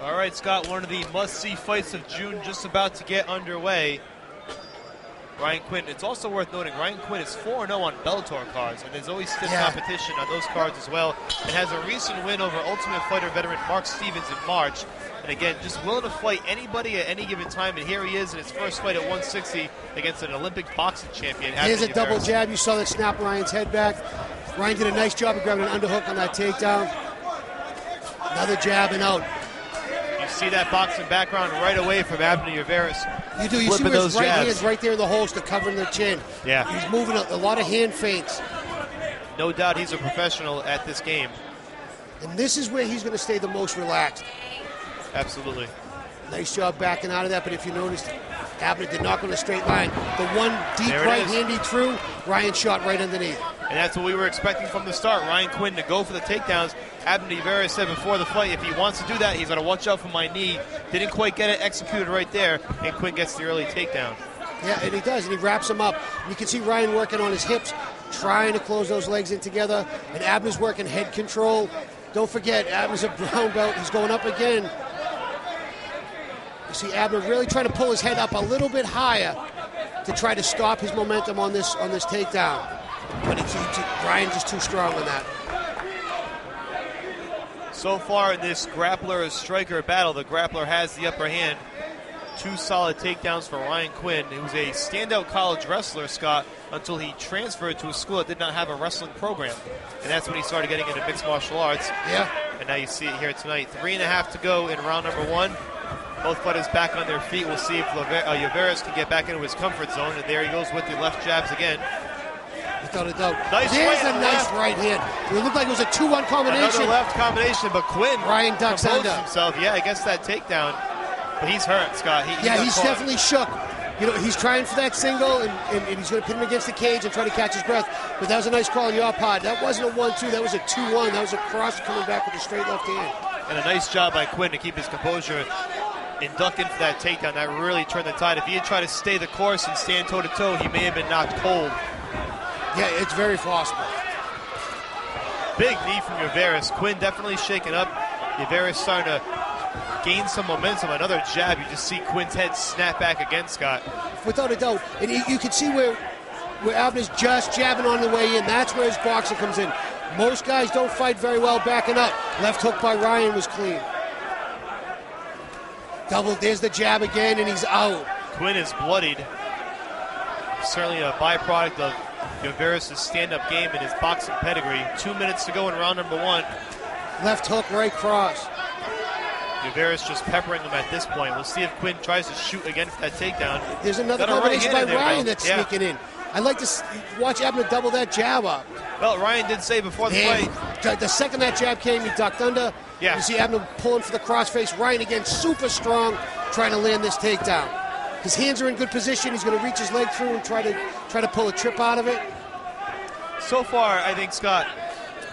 All right, Scott, one of the must-see fights of June just about to get underway. Ryan Quinn, it's also worth noting, Ryan Quinn is 4-0 on Bellator cards, and there's always stiff competition on those cards as well, and has a recent win over Ultimate Fighter veteran Mark Stevens in March. And again, just willing to fight anybody at any given time, and here he is in his first fight at 160 against an Olympic boxing champion. Here's a double jab. You saw that snap Ryan's head back. Ryan did a nice job of grabbing an underhook on that takedown. Another jab and out. You see that boxing background right away from Abner Uveris. You do. You see where his right hand's right there in the holster covering the chin. Yeah. He's moving a lot of hand feints. No doubt he's a professional at this game. And this is where he's going to stay the most relaxed. Absolutely. Nice job backing out of that, but if you noticed, Abner did not go in a straight line. The one deep right hand he threw, Ryan shot right underneath. And that's what we were expecting from the start. Ryan Quinn to go for the takedowns. Abner Uveris said before the fight, if he wants to do that, he's got to watch out for my knee. Didn't quite get it executed right there, and Quinn gets the early takedown. Yeah, and he does, and he wraps him up. You can see Ryan working on his hips, trying to close those legs in together, and Abner's working head control. Don't forget, Abner's a brown belt. He's going up again. You see Abner really trying to pull his head up a little bit higher to try to stop his momentum on this takedown. But Ryan's just too strong on that. So far in this grappler-striker battle, the grappler has the upper hand. 2 solid takedowns for Ryan Quinn, who was a standout college wrestler, Scott, until he transferred to a school that did not have a wrestling program. And that's when he started getting into mixed martial arts. Yeah. And now you see it here tonight. 3.5 to go in round number 1. Both fighters back on their feet. We'll see if Uveris can get back into his comfort zone. And there he goes with the left jabs again. Without a doubt. Nice There's a nice right hand. It looked like it was a 2-1 combination. Another left combination, but Quinn Ryan ducks under himself. Yeah, against that takedown. But he's hurt, Scott. He's definitely shook. You know, he's trying for that single, and he's going to pin him against the cage and try to catch his breath. But that was a nice call on your part. That wasn't a 1-2. That was a 2-1. That was a cross coming back with a straight left hand. And a nice job by Quinn to keep his composure and duck into that takedown. That really turned the tide. If he had tried to stay the course and stand toe-to-toe, he may have been knocked cold. Yeah, it's very possible. Big knee from Uveris. Quinn definitely shaken up. Uveris starting to gain some momentum. Another jab. You just see Quinn's head snap back again, Scott. Without a doubt. And you can see where Abner's just jabbing on the way in. That's where his boxing comes in. Most guys don't fight very well backing up. Left hook by Ryan was clean. Double, there's the jab again, and he's out. Quinn is bloodied. Certainly a byproduct of Uveris' stand-up game and his boxing pedigree. 2 minutes to go in round number 1. Left hook, right cross. Uveris just peppering him at this point. We'll see if Quinn tries to shoot again for that takedown. There's another combination by Ryan that's sneaking in. I'd like to watch Abner double that jab up. Well, Ryan did say before the fight. The second that jab came, he ducked under. Yeah. You see Abner pulling for the crossface. Ryan again, super strong, trying to land this takedown. His hands are in good position. He's going to reach his leg through and try to pull a trip out of it. So far, I think, Scott,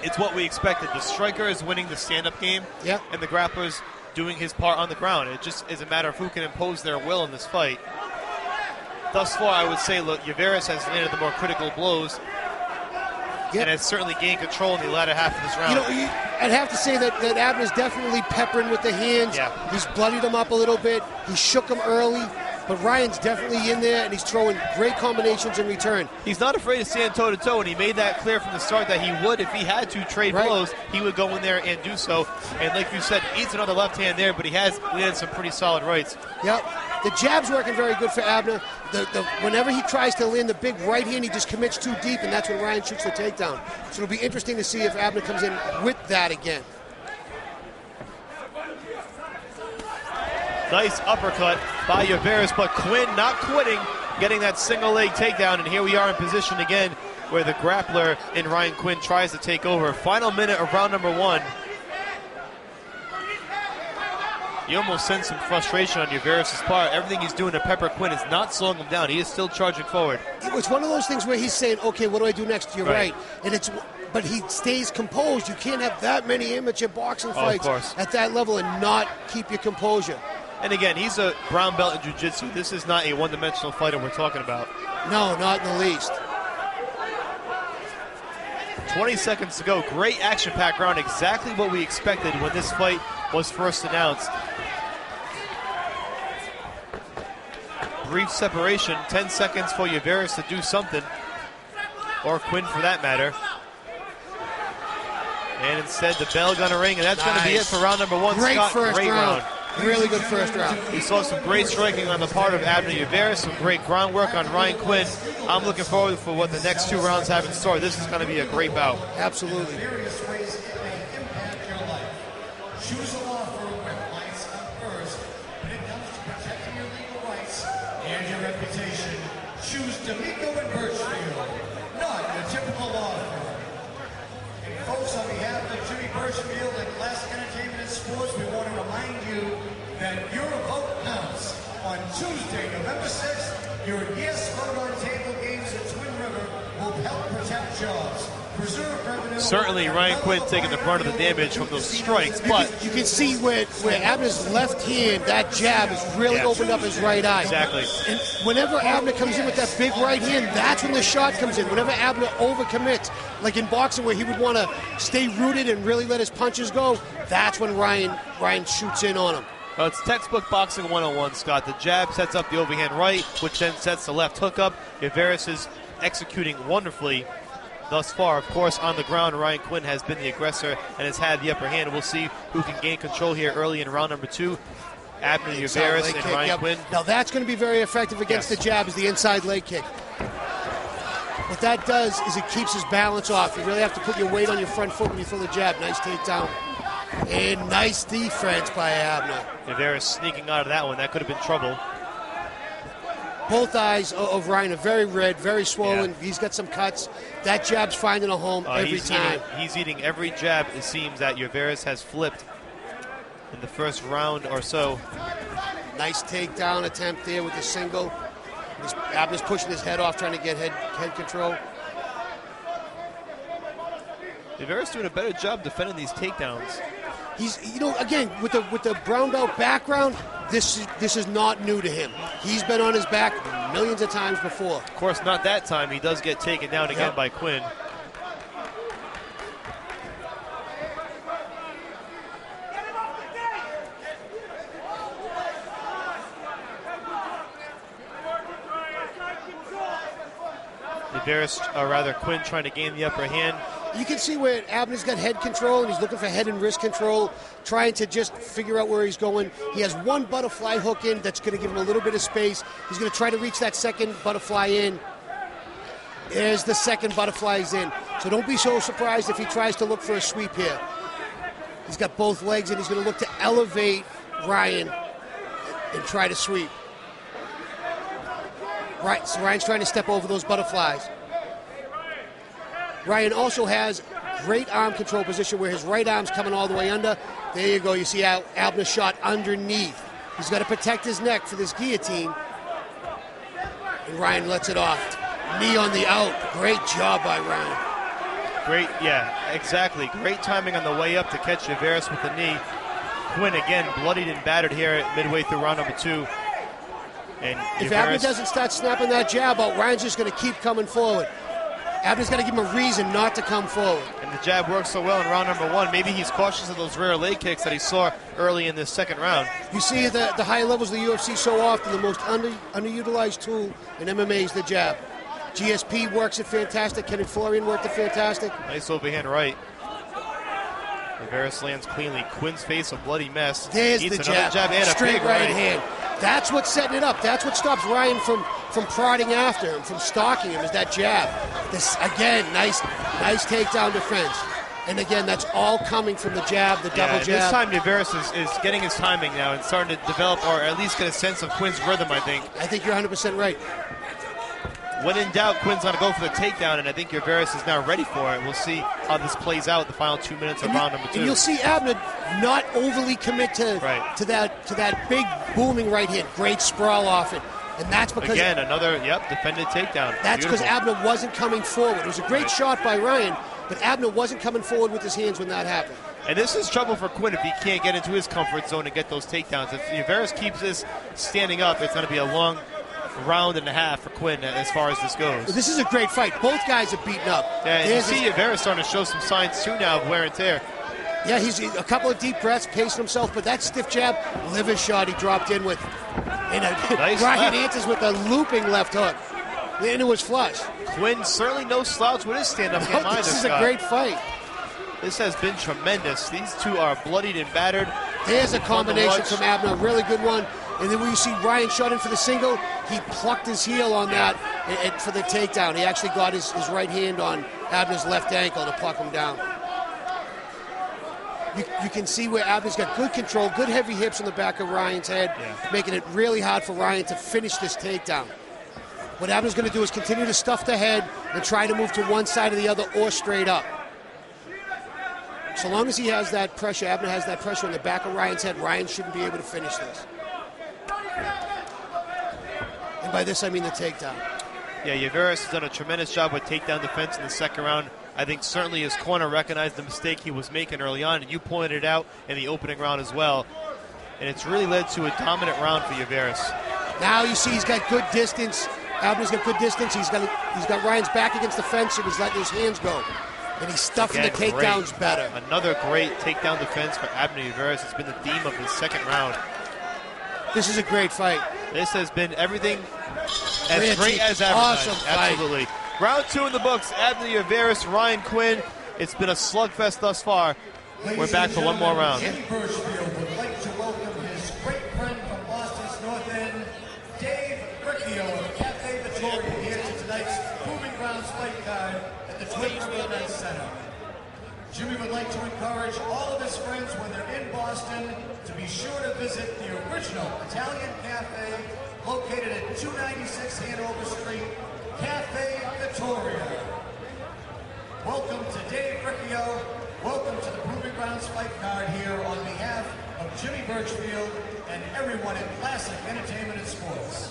it's what we expected. The striker is winning the stand-up game, and the grappler's doing his part on the ground. It just is a matter of who can impose their will in this fight. Thus far, I would say, look, Uveris has landed the more critical blows and has certainly gained control in the latter half of this round. You know, I'd have to say that Abner's definitely peppering with the hands. Yeah. He's bloodied him up a little bit. He shook him early. But Ryan's definitely in there, and he's throwing great combinations in return. He's not afraid to stand toe-to-toe, and he made that clear from the start that he would, if he had to trade blows, he would go in there and do so. And like you said, eats another left hand there, but he has landed some pretty solid rights. Yep. The jab's working very good for Abner. Whenever he tries to land the big right hand, he just commits too deep, and that's when Ryan shoots the takedown. So it'll be interesting to see if Abner comes in with that again. Nice uppercut by Uveris, but Quinn not quitting, getting that single leg takedown, and here we are in position again where the grappler in Ryan Quinn tries to take over. Final minute of round number 1. You almost sense some frustration on Uveris' part. Everything he's doing to pepper Quinn is not slowing him down. He is still charging forward. It's one of those things where he's saying, okay, what do I do next? You're right. But he stays composed. You can't have that many amateur boxing fights at that level and not keep your composure. And again, he's a brown belt in jiu-jitsu. This is not a one-dimensional fighter we're talking about. No, not in the least. 20 seconds to go. Great action-packed round, exactly what we expected when this fight was first announced. Brief separation, 10 seconds for Uvaris to do something, or Quinn for that matter. And instead, the bell gonna ring, and that's gonna be it for round number one. Great Scott, first great round. Really good first round. We saw some great striking on the part of Abner Uvaris, some great groundwork on Ryan Quinn. I'm looking forward for what the next 2 rounds have in store. This is going to be a great bout. Absolutely. Choose a law firm where clients come first. When it comes to protecting your legal rights and your reputation, choose D'Amico and Birchfield, not your typical law firm. And folks, on behalf of Jimmy Birchfield and Classic Entertainment and Sports, we want to remind you that your vote counts. On Tuesday, November 6th, your yes vote on table games at Twin River will help protect jobs. Certainly Ryan Quinn taking the brunt of the damage from those strikes, but you can see where Abner's left hand, that jab has really opened up his right eye. Exactly. And whenever Abner comes in with that big right hand, that's when the shot comes in. Whenever Abner overcommits, like in boxing where he would want to stay rooted and really let his punches go, that's when Ryan shoots in on him. Well, it's textbook boxing 101, Scott. The jab sets up the overhand right, which then sets the left hook up. Uvaris is executing wonderfully thus far. Of course, on the ground, Ryan Quinn has been the aggressor and has had the upper hand. We'll see who can gain control here early in round number 2. Abner Uvaris and Ryan Quinn. Now that's going to be very effective against the jab, is the inside leg kick. What that does is it keeps his balance off. You really have to put your weight on your front foot when you throw the jab. Nice takedown. And nice defense by Abner. Uvaris sneaking out of that one. That could have been trouble. Both eyes of Ryan are very red, very swollen. Yeah. He's got some cuts. That jab's finding a home every time. He's eating every jab, it seems, that Uvaris has flipped in the first round or so. Nice takedown attempt there with the single. Abner's pushing his head off, trying to get head control. Uvaris doing a better job defending these takedowns. He's, again, with the brown belt background, this is not new to him. He's been on his back millions of times before. Of course, not that time. He does get taken down again by Quinn. Uvaris, or rather Quinn, trying to gain the upper hand. You can see where Abner's got head control, and he's looking for head and wrist control, trying to just figure out where he's going. He has one butterfly hook in that's going to give him a little bit of space. He's going to try to reach that second butterfly in. There's the second butterfly's in. So don't be so surprised if he tries to look for a sweep here. He's got both legs, and he's going to look to elevate Ryan and try to sweep. Right, so Ryan's trying to step over those butterflies. Ryan also has great arm control position where his right arm's coming all the way under. There you go. You see how Abner shot underneath. He's got to protect his neck for this guillotine. And Ryan lets it off. Knee on the out. Great job by Ryan. Great, yeah, exactly. Great timing on the way up to catch Uvaris with the knee. Quinn, again, bloodied and battered here midway through round number 2. And if Abner doesn't start snapping that jab out, Ryan's just going to keep coming forward. Abner's got to give him a reason not to come forward. And the jab works so well in round number 1. Maybe he's cautious of those rear leg kicks that he saw early in this second round. You see the higher levels of the UFC so often, the most underutilized tool in MMA is the jab. GSP works it fantastic. Kenneth Florian worked it fantastic. Nice overhand right. Uvaris lands cleanly. Quinn's face a bloody mess. There's the jab and straight a big right hand. That's what's setting it up. That's what stops Ryan from prodding after him, from stalking him, is that jab. This, again, nice takedown defense. And again, that's all coming from the jab, the double jab. This time Uvaris is getting his timing now and starting to develop, or at least get a sense of Quinn's rhythm, I think. I think you're 100% right. When in doubt, Quinn's going to go for the takedown, and I think Uvaris is now ready for it. We'll see how this plays out the final 2 minutes of round number 2. And you'll see Abner not overly commit to that big booming right hand. Great sprawl off it. And that's because... Again, another, defended takedown. That's because Abner wasn't coming forward. It was a great shot by Ryan, but Abner wasn't coming forward with his hands when that happened. And this is trouble for Quinn if he can't get into his comfort zone and get those takedowns. If Uvaris keeps this standing up, it's going to be a long round and a half for Quinn as far as this goes. This is a great fight. Both guys are beaten up. Yeah, you see Rivera starting to show some signs too now of wear and tear. Yeah, he's a couple of deep breaths, pacing himself, but that stiff jab, liver shot he dropped in with. And nice Ryan answers with a looping left hook. And it was flush. Quinn certainly no slouch with his stand-up game either. This is a great fight. This has been tremendous. These two are bloodied and battered. There's a combination from Abner, a really good one. And then when you see Ryan shot in for the single, he plucked his heel on that and for the takedown. He actually got his right hand on Abner's left ankle to pluck him down. You can see where Abner's got good control, good heavy hips on the back of Ryan's head, making it really hard for Ryan to finish this takedown. What Abner's going to do is continue to stuff the head and try to move to one side or the other or straight up. So long as he has that pressure, Abner has that pressure on the back of Ryan's head, Ryan shouldn't be able to finish this. And by this, I mean the takedown. Yeah, Yaveris has done a tremendous job with takedown defense in the second round. I think certainly his corner recognized the mistake he was making early on, and you pointed it out in the opening round as well. And it's really led to a dominant round for Yaveris. Now you see he's got good distance. Abner's got good distance. He's got Ryan's back against the fence, and he's letting his hands go. And he's stuffing the takedowns better. Another great takedown defense for Abner Yaveris. It's been the theme of his second round. This is a great fight. This has been everything as great as advertised. Awesome fight. Absolutely. Round 2 in the books. Abner Yaveris, Ryan Quinn. It's been a slugfest thus far. We're back for one more round. Jimmy Birchfield would like to welcome his great friend from Boston's North End, Dave Riccio of Cafe Vittoria, here to tonight's Proving Grounds fight card at the Twin River Event Center. Jimmy would like to encourage all of his friends when they're in Boston to be sure to visit the original Italian cafe located at 296 Hanover Street, Cafe Vittoria. Welcome to Dave Riccio. Welcome to the Proving Grounds fight card here on behalf of Jimmy Birchfield and everyone in Classic Entertainment and Sports.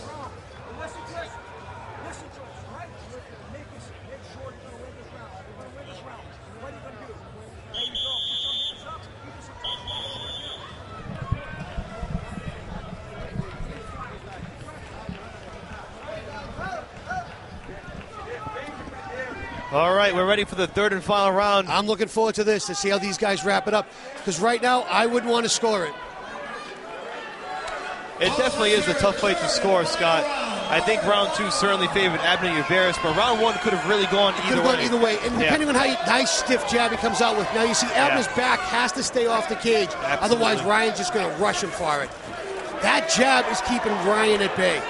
All right, we're ready for the third and final round. I'm looking forward to this, to see how these guys wrap it up. Because right now, I wouldn't want to score it. It definitely is a tough fight to score, Scott. I think round 2 certainly favored Abner Yaveris, but round 1 could have really gone either way. And depending on how nice stiff jab he comes out with. Now you see Abner's back has to stay off the cage. Absolutely. Otherwise, Ryan's just going to rush him for it. That jab is keeping Ryan at bay.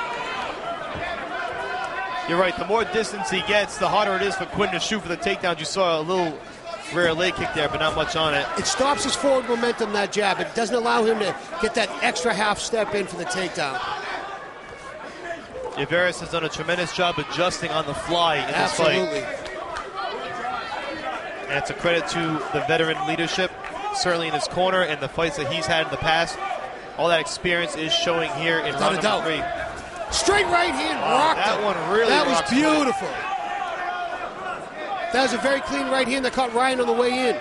You're right. The more distance he gets, the harder it is for Quinn to shoot for the takedowns. You saw a little rear leg kick there, but not much on it. It stops his forward momentum, that jab. It doesn't allow him to get that extra half step in for the takedown. Yaveris has done a tremendous job adjusting on the fly in this fight. Absolutely. And it's a credit to the veteran leadership, certainly in his corner and the fights that he's had in the past. All that experience is showing here in round number 3. Straight right hand rocked him. That one really That was rocked him. beautiful. That was a very clean right hand that caught Ryan on the way in.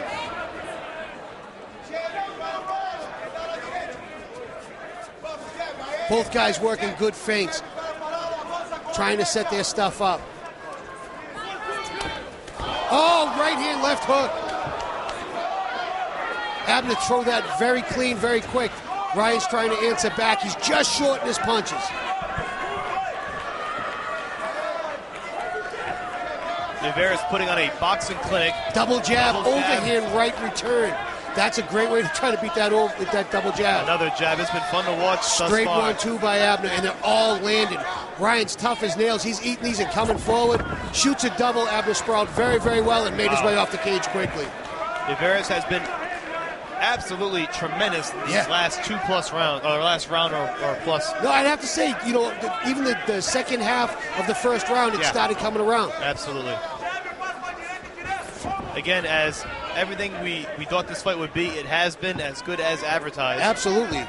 Both guys working good feints, trying to set their stuff up. Oh, right hand, left hook. Abner throw that very clean, very quick. Ryan's trying to answer back. He's just short in his punches. Yaveris putting on a boxing clinic. Double jab, overhand right return. That's a great way to try to beat that over with that double jab. Another jab. It's been fun to watch Straight thus far. 1-2 by Abner, and they're all landing. Ryan's tough as nails. He's eating these and coming forward. Shoots a double. Abner sprawled very, very well and made his way off the cage quickly. Yaveris has been absolutely tremendous in these last 2+ rounds, or last round or plus. No, I'd have to say, you know, even the second half of the first round, it started coming around. Absolutely. Again, as everything we thought this fight would be, it has been as good as advertised. Absolutely.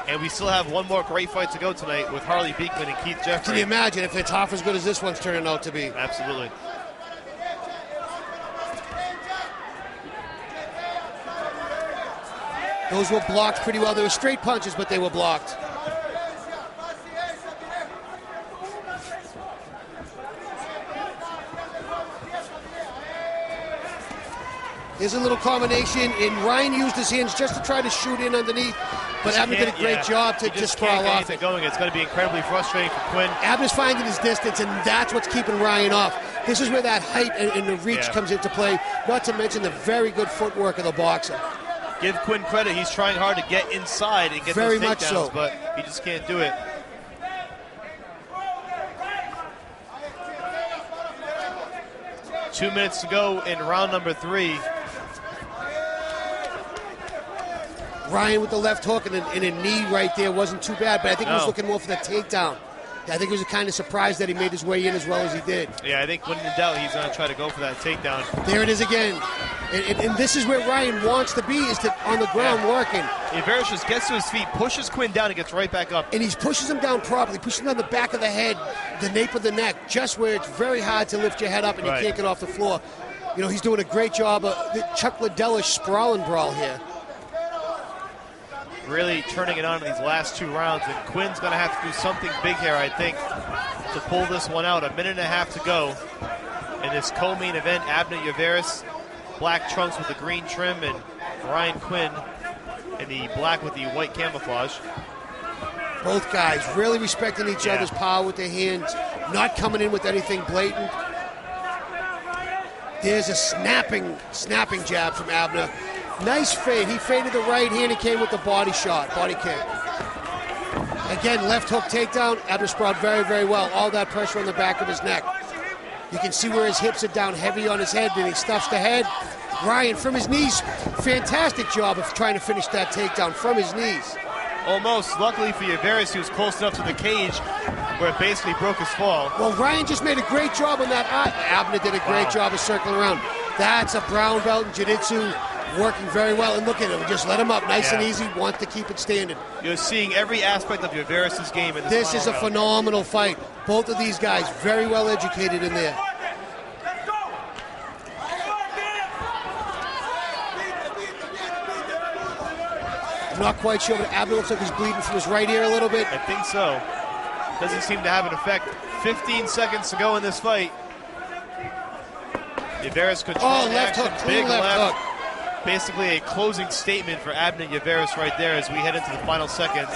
And we still have one more great fight to go tonight with Harley Beekman and Keith Jeffrey. Can you imagine if it's half as good as this one's turning out to be? Absolutely. Those were blocked pretty well. They were straight punches, but they were blocked. There's a little combination, and Ryan used his hands just to try to shoot in underneath, but Abner did a great job to sprawl off it. Going. It's going to be incredibly frustrating for Quinn. Abner's finding his distance, and that's what's keeping Ryan off. This is where that height and the reach comes into play, not to mention the very good footwork of the boxer. Give Quinn credit. He's trying hard to get inside and get very those takedowns, much so, but he just can't do it. Two minutes to go in round number 3. Ryan with the left hook and a knee right there wasn't too bad, but I think he was looking more for the takedown. I think he was kind of surprised that he made his way in as well as he did. Yeah, I think when in doubt, he's going to try to go for that takedown. There it is again. And this is where Ryan wants to be, is on the ground working. Yveris just gets to his feet, pushes Quinn down, and gets right back up. And he pushes him down properly, pushes him on the back of the head, the nape of the neck, just where it's very hard to lift your head up and you can't get off the floor. You know, he's doing a great job of the Chuck Liddell-ish sprawl and brawl here. Really turning it on in these last 2 rounds, and Quinn's going to have to do something big here, I think, to pull this one out. 1.5 minutes to go in this co-main event. Abner Yveris, black trunks with the green trim, and Ryan Quinn in the black with the white camouflage. Both guys really respecting each other's power with their hands, not coming in with anything blatant. There's a snapping jab from Abner. Nice fade. He faded the right hand. He came with the body shot, body kick. Again, left hook takedown. Abner sprawled very, very well. All that pressure on the back of his neck. You can see where his hips are down heavy on his head, and he stuffs the head. Ryan, from his knees, fantastic job of trying to finish that takedown from his knees. Almost. Luckily for Yveris, he was close enough to the cage where it basically broke his fall. Well, Ryan just made a great job on that. Abner did a great job of circling around. That's a brown belt in jiu-jitsu, working very well. And look at him, just let him up nice and easy, wants to keep it standing. You're seeing every aspect of Yveris' game in this is a phenomenal fight. Both of these guys very well educated in there. I'm not quite sure, but Abner looks like he's bleeding from his right ear a little bit. I think so. Doesn't seem to have an effect. 15 seconds to go in this fight. Yveris controlling left action, hook, big left hook. Basically a closing statement for Abner Yveris right there as we head into the final seconds.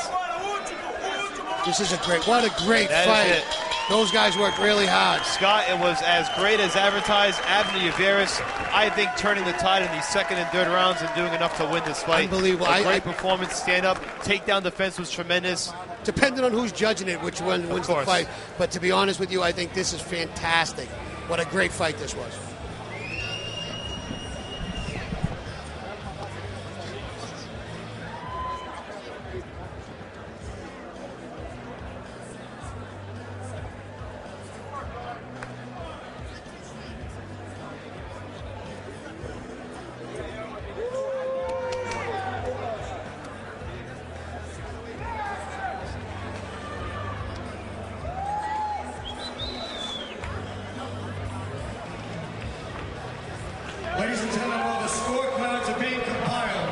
This is what a great fight. Those guys worked really hard. Scott, it was as great as advertised. Abner Yveris, I think, turning the tide in the second and third rounds and doing enough to win this fight. Unbelievable. A great performance, stand up, takedown defense was tremendous. Depending on who's judging it, which one wins the fight. But to be honest with you, I think this is fantastic. What a great fight this was. Ladies and gentlemen, while the scorecards are being compiled,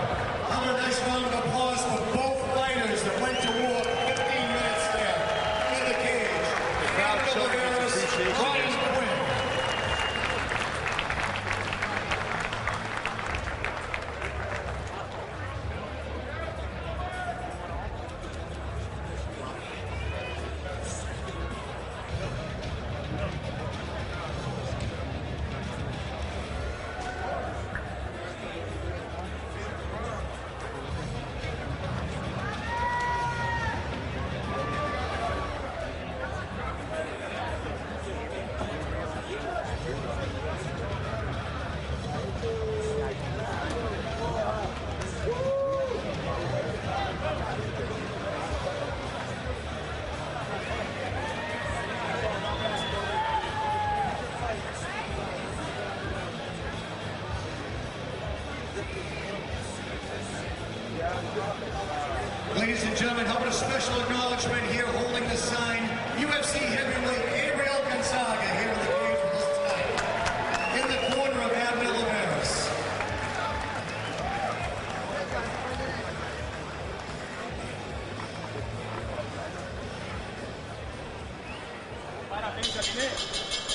have a nice round of applause for both fighters that went to war 15 minutes there in the cage. The crowd showing its appreciation. Ryan Quinn. Ladies and gentlemen, how about a special acknowledgement here holding the sign, UFC heavyweight Gabriel Gonzaga here in the cage with us tonight. In the corner of Abner Yveris.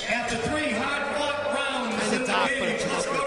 After 3 hard-fought rounds in the cage, let's go